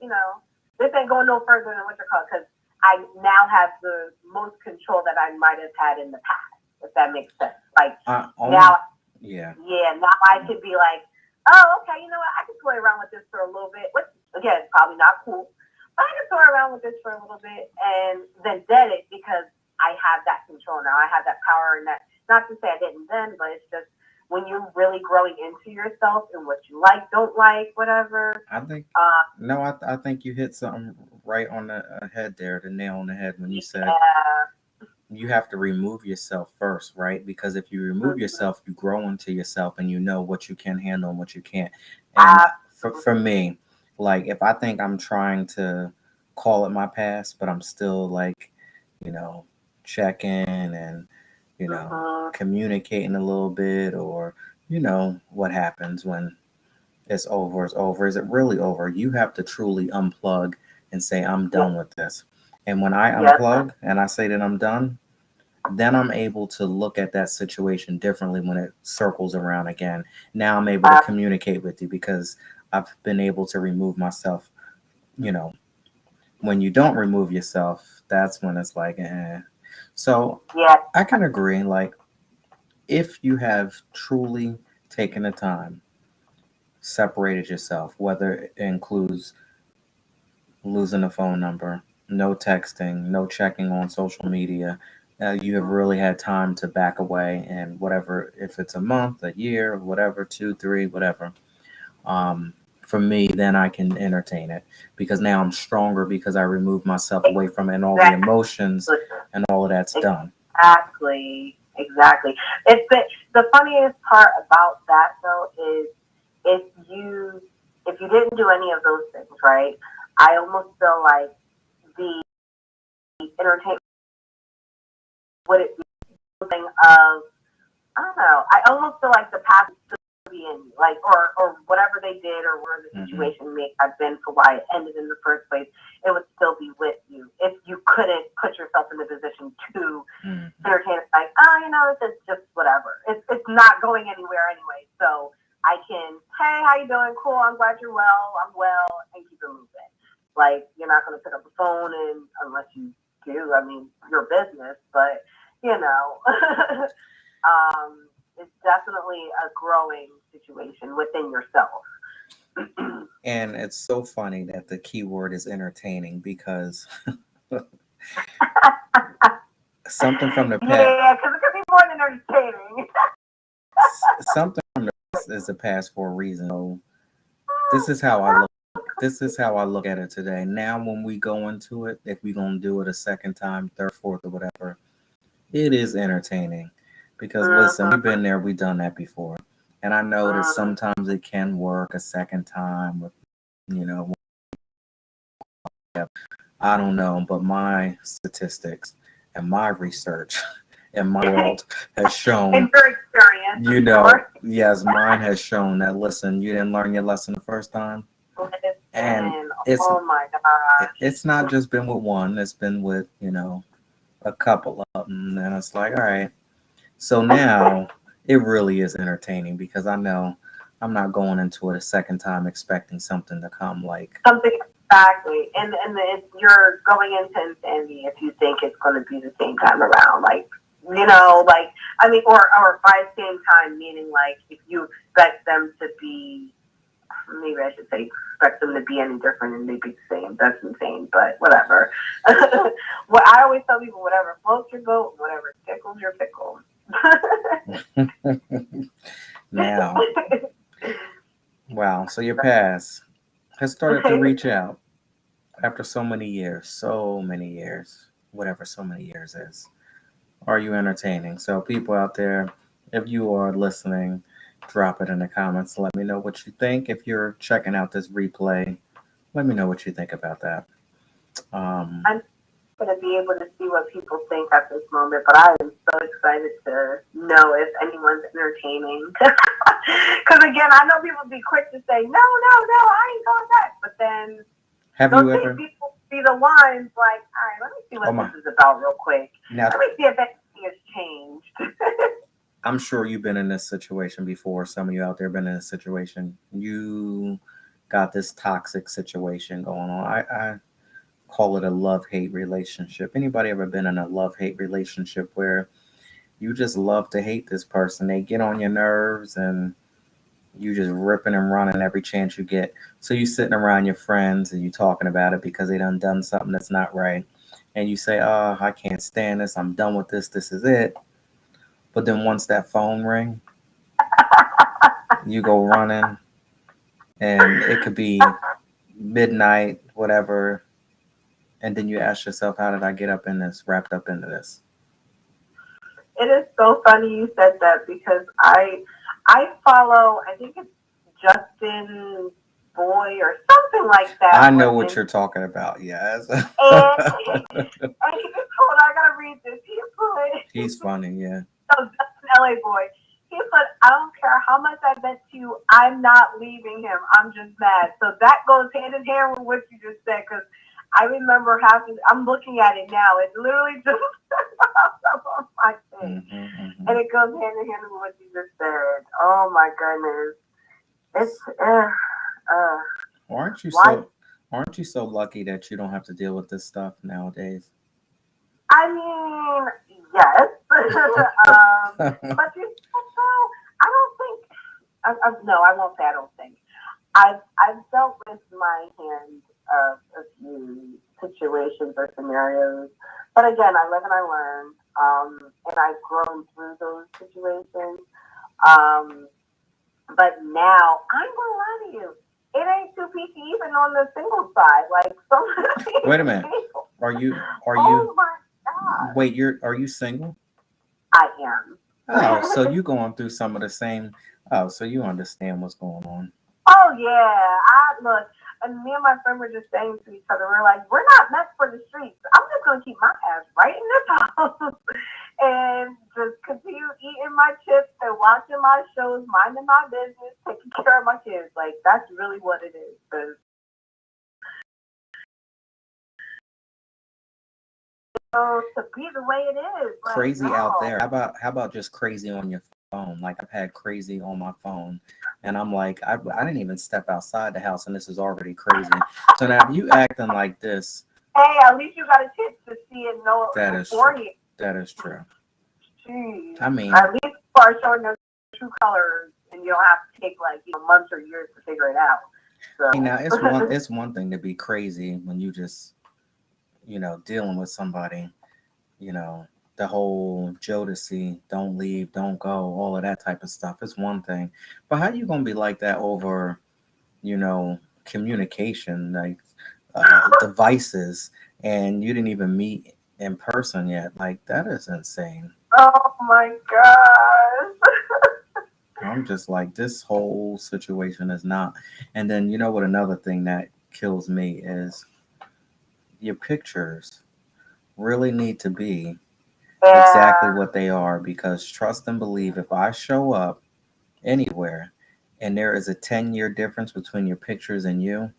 this ain't going no further than what you're called, because I now have the most control that I might have had in the past, if that makes sense. Like now, yeah, now I could be like, oh, okay, you know what? I can toy around with this for a little bit, which again, probably not cool, but I can toy around with this for a little bit and then dead it because I have that control now. I have that power and that. Not to say I didn't then, but it's just when you're really growing into yourself and what you like, don't like, whatever. I think no, I think you hit something right on the head there, the nail on the head when you said you have to remove yourself first, right? Because if you remove yourself, you grow into yourself and you know what you can handle and what you can't. And for me, like if I think I'm trying to call it my past, but I'm still like, you know, checking and, communicating a little bit, or, what happens when it's over, it's over. Is it really over? You have to truly unplug and say, I'm done with this. And when I unplug and I say that I'm done, then I'm able to look at that situation differently when it circles around again. Now I'm able to communicate with you because I've been able to remove myself. You know, when you don't remove yourself, that's when it's like, eh. So I can agree. Like, if you have truly taken the time, separated yourself, whether it includes losing a phone number, no texting, no checking on social media. You have really had time to back away, and whatever, if it's a month, a year, whatever, two, three, whatever. For me, then I can entertain it because now I'm stronger because I removed myself away from it and all the emotions and all of that's done. Exactly. It's the funniest part about that though is if you didn't do any of those things, right? I almost feel like the entertainment would it be something of I don't know. I almost feel like the past would still be in you, like or whatever they did or where the situation may have been for why it ended in the first place. It would still be with you if you couldn't put yourself in the position to entertain it. Like, this is just whatever. It's not going anywhere anyway. So I can, hey, how you doing? Cool. I'm glad you're well. I'm well, and keep it moving. Like you're not going to pick up the phone and unless you do. I mean, your business, but it's definitely a growing situation within yourself. And it's so funny that the key word is entertaining because something from the past. Yeah, because it could be more than entertaining. Something from the past is the past for a reason. So this is how I look. This is how I look at it today. Now, when we go into it, if we're gonna do it a second time, third, fourth, or whatever, it is entertaining because listen, we've been there, we've done that before, and I know that sometimes it can work a second time with, you know, I don't know, but my statistics and my research and my world has shown, in your experience, yes, mine has shown that listen, you didn't learn your lesson the first time, and oh my gosh, it's not just been with one, it's been with a couple of them, and it's like, all right. So now it really is entertaining because I know I'm not going into it a second time expecting something to come like something exactly, and you're going into insanity if you think it's going to be the same time around. Like like I mean, or by same time meaning like if you expect them to be, maybe I should say expect them to be any different and they be the same. That's insane, but whatever. What I always tell people, whatever floats your boat, whatever tickles your pickle. Now, wow. So your past has started to reach out after so many years, so many years. whatever so many years is. Are you entertaining? So, people out there, if you are listening, drop it in the comments. Let me know what you think. If you're checking out this replay, let me know what you think about that. Um, I'm going to be able to see what people think at this moment, but I am so excited to know if anyone's entertaining. Because again, I know people be quick to say, no, I ain't going back. But then have those you same ever? people see the lines like, all right, let me see Oh what my! this is about real quick. Now, Let me see if anything has changed. I'm sure you've been in this situation before. Some of you out there been in this situation. You got this toxic situation going on. I call it a love-hate relationship. Anybody ever been in a love-hate relationship where you just love to hate this person? They get on your nerves and you just ripping and running every chance you get. So you sitting around your friends and you talking about it because they done something that's not right. And you say, oh, I can't stand this. I'm done with this. This is it. But then once that phone ring, you go running and it could be midnight, whatever. And then you ask yourself, how did I get up in this, wrapped up into this? It is so funny you said that because I follow, I think it's Justin Boy or something like that I know on what Instagram. you're talking about. Yes. And he just told, I gotta read this. He put, He's funny. Yeah. so Justin LA Boy, he put, I don't care how much I bet you, I'm not leaving him. I'm just mad. So that goes hand in hand with what you just said because I remember having, I'm looking at it now. It literally just up on my thing. Hmm. And it goes hand in hand with what you just said. Oh my goodness. It's, Aren't you why? so? Aren't you so lucky that you don't have to deal with this stuff nowadays? I mean, yes. But you also, I don't think, no, I won't say I don't think. I've dealt with my hand of a few situations or scenarios, but again, I live and I learn, and I've grown through those situations. Um, but now I'm gonna lie to you, it ain't too peachy even on the single side. Like some of Wait a these minute. people, Are you? Are you? oh my god, Wait. You're. Are you single? I am. Oh, so you going through some of the same. Oh, so you understand what's going on. Oh yeah, I look, and me and my friend were just saying to each other, we're like, we're not meant for the streets. I'm just gonna keep my ass right in this house and just continue eating my chips and watching my shows, minding my business, taking care of my kids. Like that's really what it is. Because to be the way it is, like Crazy out no. there. How about just crazy on your phone? Like I've had crazy on my phone, and I'm like, I didn't even step outside the house, and this is already crazy. So now if you acting like this, Hey, at least you got a chance to see and know that it is true. beforehand. That is true. Jeez. I mean, At least you are showing their true colors, and you don't have to take like months or years to figure it out. now So it's one thing to be crazy when you just dealing with somebody, you know, the whole Jodeci, don't leave, don't go, all of that type of stuff. It's one thing, but how you gonna be like that over communication, like devices, and you didn't even meet in person yet? Like that is insane. oh my gosh. I'm just like, this whole situation is not. And then you know what? Another thing that kills me is your pictures really need to be exactly Yeah, what they are, because trust and believe, if I show up anywhere and there is a 10-year difference between your pictures and you,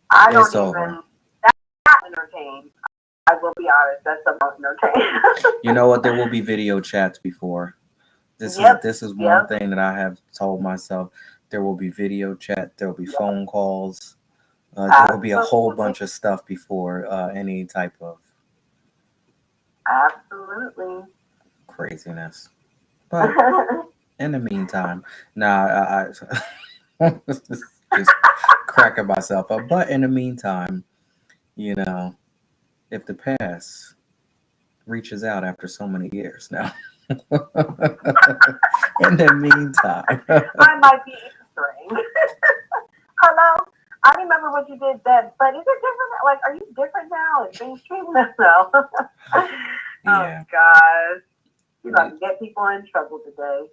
I it's don't over. even that entertain. I will be honest, that's the most entertain. You know what? There will be video chats before. This is Yep, this is one yep, thing that I have told myself. There will be video chat. There will be yep. phone calls. There will be a whole Absolutely, bunch of stuff before any type of absolutely. craziness. But in the meantime, nah, just cracking myself up. But in the meantime, you know, if the past reaches out after so many years now, in the meantime, I might be answering. Hello, I remember what you did then, but is it different? Like, are you different now? Is things changing now? Oh Yeah. gosh, you about to get people in trouble today.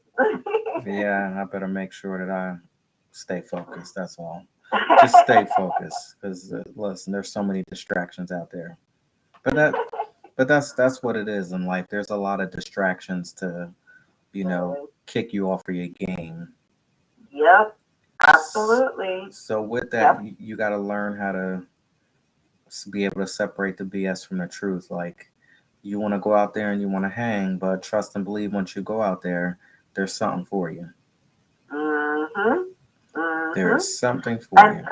Yeah, I better make sure that I stay focused. That's all. Just stay focused, because listen, there's so many distractions out there. But that's what it is in life. There's a lot of distractions to kick you off of your game. Yep, absolutely. So with that, Yep. you got to learn how to be able to separate the BS from the truth. Like, you want to go out there and you want to hang, but trust and believe once you go out there, there's something for you. Mhm. There's Mhm. something for And you.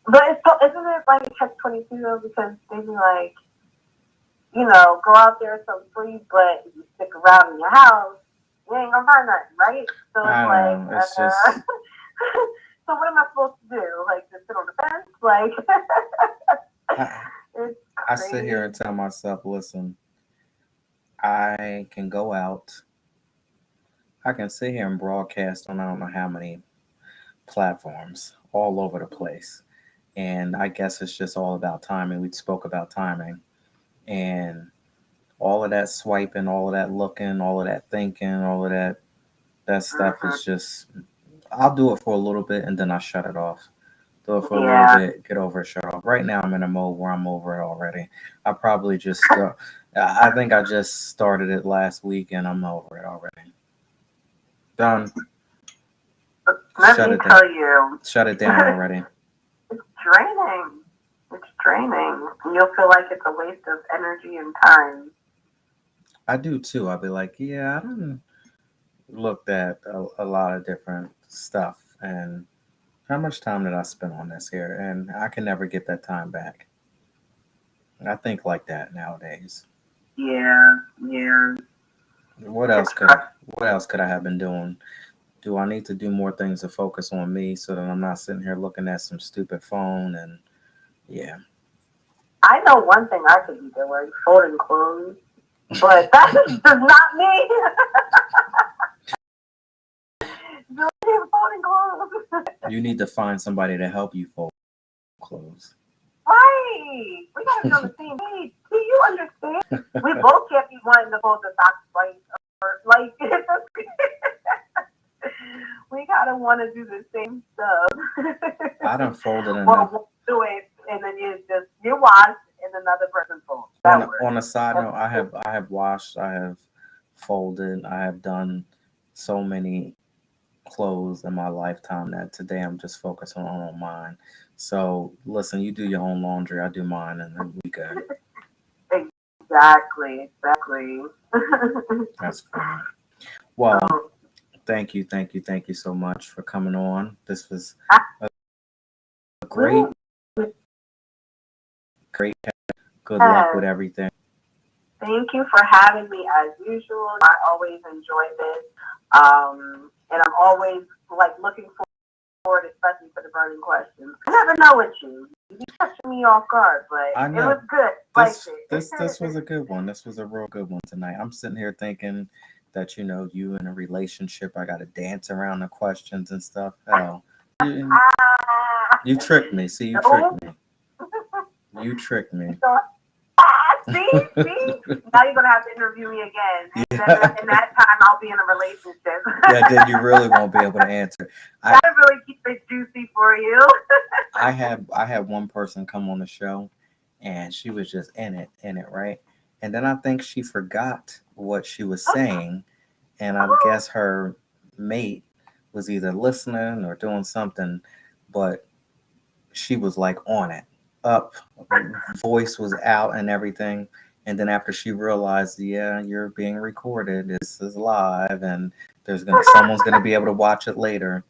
but it's so, isn't it like a catch-22 though? Because they be like, go out there so free, but if you stick around in your house, you ain't gonna find nothing, right? So it's I like, know. It's just so what am I supposed to do? Like just sit on the fence? Like I, it's I sit here crazy. and tell myself, listen, I can go out. I can sit here and broadcast on I don't know how many platforms all over the place. And I guess it's just all about timing. We spoke about timing. And all of that swiping, all of that looking, all of that thinking, all of that stuff Hmm. is just I'll do it for a little bit and then I shut it off. Do it for a little Yeah. bit, get over it, shut off. Right now I'm in a mode where I'm over it already. I probably just I think I just started it last week and I'm over it already. Done. Let Shut me it down. tell you, Shut it down already. it's draining. It's draining. And you'll feel like it's a waste of energy and time. I do too. I'll be like, yeah, I done looked at a lot of different stuff and how much time did I spend on this here? And I can never get that time back. I think like that nowadays. Yeah, yeah. What It's else could what else could I have been doing? Do I need to do more things to focus on me so that I'm not sitting here looking at some stupid phone and yeah. I know one thing I could be doing, folding clothes, but that's just not me. Doing folding clothes. You need to find somebody to help you fold clothes. Right. We gotta be on the same page. Do you understand? We both can't be wanting to fold the socks right or like we gotta want to do the same I stuff. done folded enough. Well, we'll do it, and then you wash, and another person folds. That works. On a side That's note, I have washed, I have folded, I have done so many clothes in my lifetime that today I'm just focusing on mine. So listen, you do your own laundry, I do mine, and then we good. exactly, exactly. That's funny. Well, Oh, thank you so much for coming on. This was a great, absolutely. great. Good luck with Yes. everything. Thank you for having me as usual. I always enjoy this. And I'm always like looking forward, especially for the burning questions. I never know with you. You be catching me off guard, but I it was know good. Liked this was it. a good one. This was a real good one tonight. I'm sitting here thinking that you in a relationship, I got to dance around the questions and stuff. Hell, you Ah, you tricked me. See, you tricked no. me. You tricked me. So, see. Now you're gonna have to interview me again, and then Yeah, in that time I'll be in a relationship. yeah. Then you really won't be able to answer. I Gotta really keep it juicy for you. I had one person come on the show, and she was just in it, right? And then I think she forgot what she was saying, and I Oh, guess her mate was either listening or doing something, but she was like on it, up, voice was out and everything. And then after she realized, yeah, you're being recorded, this is live, and someone's gonna be able to watch it later.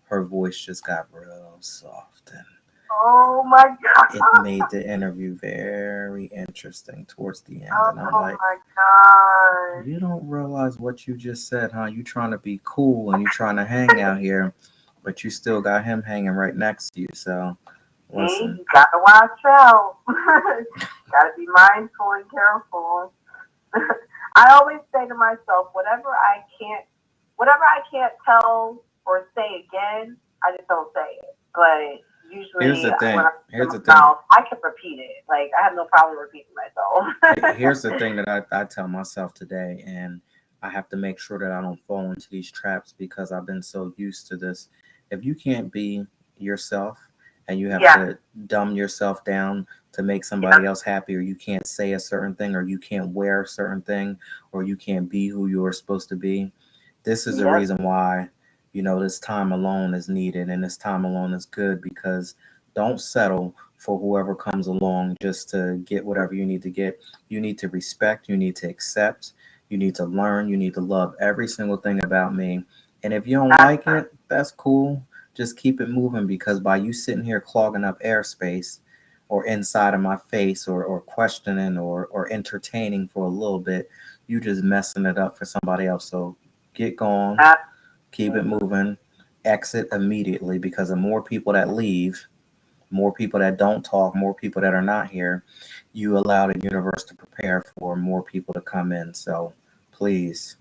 Her voice just got real soft, and oh my it god. made the interview very interesting towards the end. And I'm Oh like, my god. you don't realize what you just said, huh? You trying to be cool and you trying to hang out here, but you still got him hanging right next to you. So See, listen, you gotta watch out. Gotta be mindful and careful. I always say to myself, whatever I can't tell or say again, I just don't say it. But Here's usually the when thing. I'm in Here's the thing. myself, I can repeat it. Like I have no problem repeating myself. Here's the thing that I tell myself today, and I have to make sure that I don't fall into these traps because I've been so used to this. If you can't be yourself and you have Yeah, to dumb yourself down to make somebody yep, else happy, or you can't say a certain thing, or you can't wear a certain thing, or you can't be who you are supposed to be, this is the yep. reason why, this time alone is needed and this time alone is good because don't settle for whoever comes along just to get whatever you need to get. You need to respect, you need to accept, you need to learn, you need to love every single thing about me. And if you don't like Absolutely. it, that's cool. Just keep it moving because by you sitting here clogging up airspace or inside of my face or questioning or entertaining for a little bit, you just messing it up for somebody else. So get going, keep it Absolutely. moving, exit immediately because the more people that leave, more people that don't talk, more people that are not here, you allow the universe to prepare for more people to come in. So please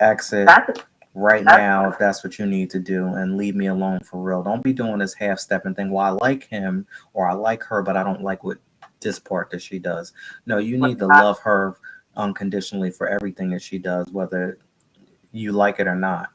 exit That's right that's now if that's what you need to do and leave me alone for real. Don't be doing this half stepping thing. Well, I like him or I like her, but I don't like what this part that she does. No, you what need to that. love her unconditionally for everything that she does, whether you like it or not.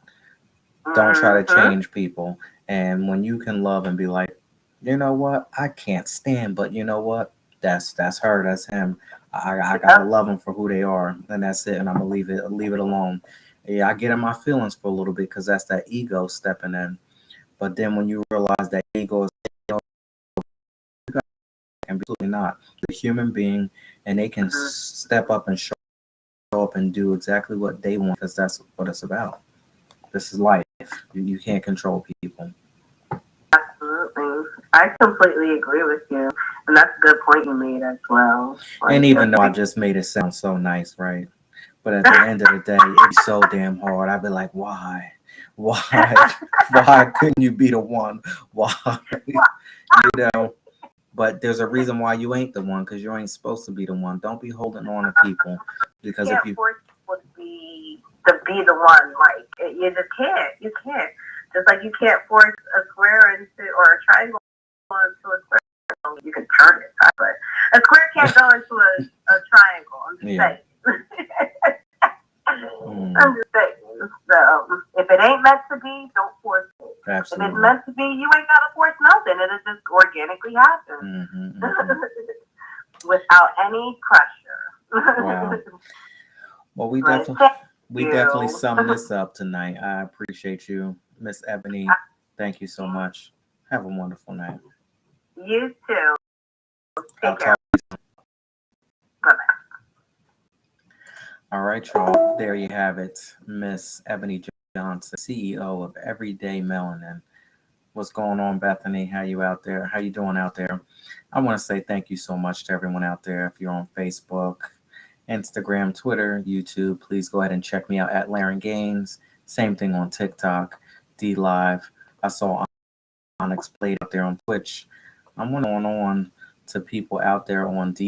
Don't try to Mm-hmm. change people. And when you can love and be like, you know what, I can't stand, but you know what, that's her, that's him. I gotta Yep. love them for who they are, and that's it. And I'm gonna leave it alone. Yeah, I get in my feelings for a little bit because that's that ego stepping in. But then when you realize that ego is and absolutely not the human being, and they can Mm-hmm. step up and show up and do exactly what they want because that's what it's about. This is life. You can't control people. Absolutely. I completely agree with you. And that's a good point you made as well. And Like, even though I just made it sound so nice, right? But at the end of the day, it's so damn hard. I'd be like, why? Why? Why couldn't you be the one? Why? You know? But there's a reason why you ain't the one because you ain't supposed to be the one. Don't be holding on to people you because if can't you, force people to be the one. Like, you just can't. You can't. Just like you can't force a square into or a triangle into a square. You can turn it, but a square can't go into a triangle. I'm just yeah, saying. mm, I'm just saying. So if it ain't meant to be, don't force it. If it's absolutely. meant to be, you ain't gotta force nothing. It'll just organically happen Hmm. without any Wow. pressure. Well, But thank we definitely you. summed this up tonight. I appreciate you, Miss Ebony. Thank you so much. Have a wonderful night. You too. I'll Take talk. care. Bye bye. All right, y'all. There you have it, Miss Ebony Johnson, CEO of Everyday Melanin. What's going on, Bethany? How you out there? How you doing out there? I want to say thank you so much to everyone out there. If you're on Facebook, Instagram, Twitter, YouTube, please go ahead and check me out at Laren Gaines. Same thing on TikTok, D Live. I saw Onyx played out there on Twitch. I'm going on to people out there on D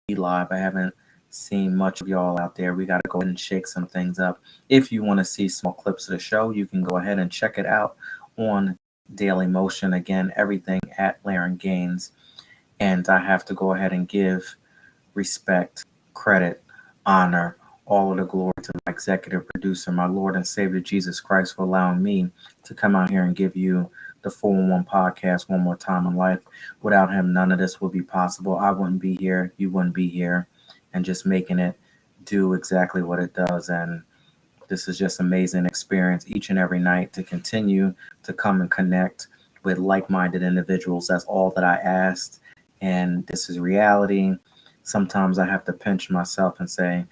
Live. I haven't seen much of y'all out there. We got to go ahead and shake some things up. If you want to see small clips of the show, you can go ahead and check it out on Daily Motion. Again, everything at Laren Gaines. And I have to go ahead and give respect, credit, honor, all of the glory to my executive producer, my Lord and Savior Jesus Christ, for allowing me to come out here and give you the 411 podcast one more time in life. Without him, none of this would be possible. I wouldn't be here. You wouldn't be here. And just making it do exactly what it does. And this is just amazing experience each and every night to continue to come and connect with like-minded individuals. That's all that I asked. And this is reality. Sometimes I have to pinch myself and say,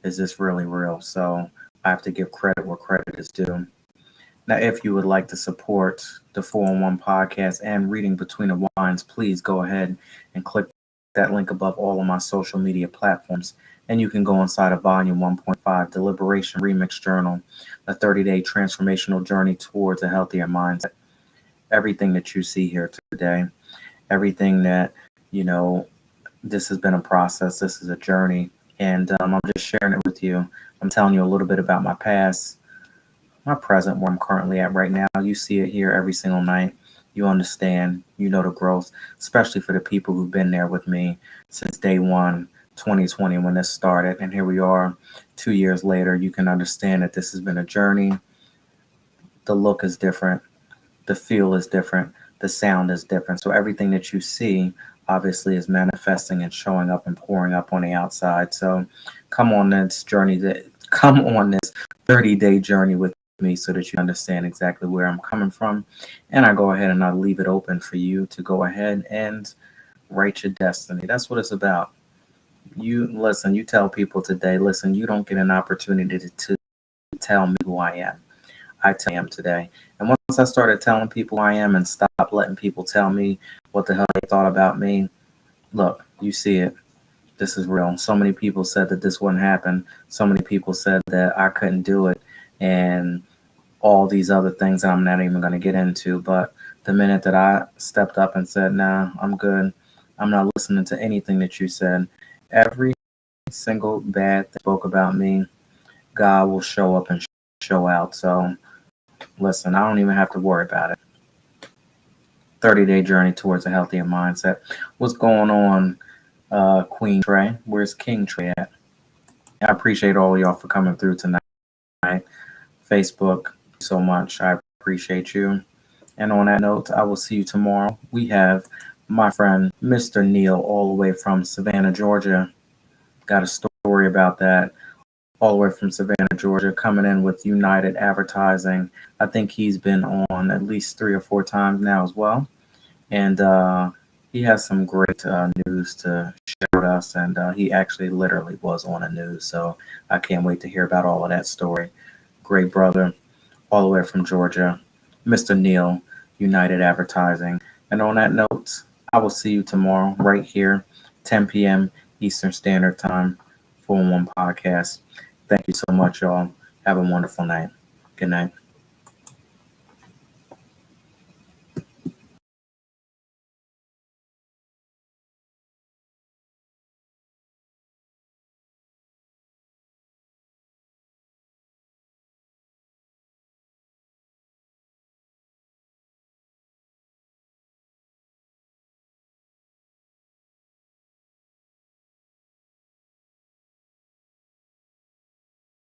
is this really real? So I have to give credit where credit is due. Now, if you would like to support the 411 podcast and Reading Between the Wines, please go ahead and click that link above all of my social media platforms. And you can go inside of Volume 1.5, Deliberation Remix Journal, a 30-day transformational journey towards a healthier mindset. Everything that you see here today, everything that, you know, this has been a process, this is a journey. And I'm just sharing it with you. I'm telling you a little bit about my past, my present, where I'm currently at right now. You see it here every single night. You understand, you know the growth, especially for the people who've been there with me since day one, 2020, when this started. And here we are 2 years later. You can understand that this has been a journey. The look is different, the feel is different, the sound is different. So everything that you see obviously is manifesting and showing up and pouring up on the outside. So come on this 30-day journey with me so that you understand exactly where I'm coming from. And I go ahead and I leave it open for you to go ahead and write your destiny. That's what it's about. You listen, you tell people today, listen, you don't get an opportunity to tell me who I am. I tell them today. And once I started telling people who I am and stopped letting people tell me what the hell they thought about me, look, you see it. This is real. So many people said that this wouldn't happen. So many people said that I couldn't do it. And all these other things that I'm not even going to get into. But the minute that I stepped up and said, nah, I'm good, I'm not listening to anything that you said, every single bad thing spoke about me, God will show up and show out. So listen, I don't even have to worry about it. 30-day journey towards a healthier mindset. What's going on, Queen Trey? Where's King Trey at? I appreciate all of y'all for coming through tonight. Facebook, so much. I appreciate you. And on that note, I will see you tomorrow. We have my friend Mr. Neil, all the way from Savannah, Georgia. Got a story about that. All the way from Savannah, Georgia, coming in with United Advertising. I think he's been on at least 3 or 4 times now as well. And he has some great news to share with us. And he actually literally was on the news. So I can't wait to hear about all of that story. Great brother, all the way from Georgia, Mr. Neil, United Advertising. And on that note, I will see you tomorrow right here, 10 p.m. Eastern Standard Time, 411 Podcast. Thank you so much, y'all. Have a wonderful night. Good night.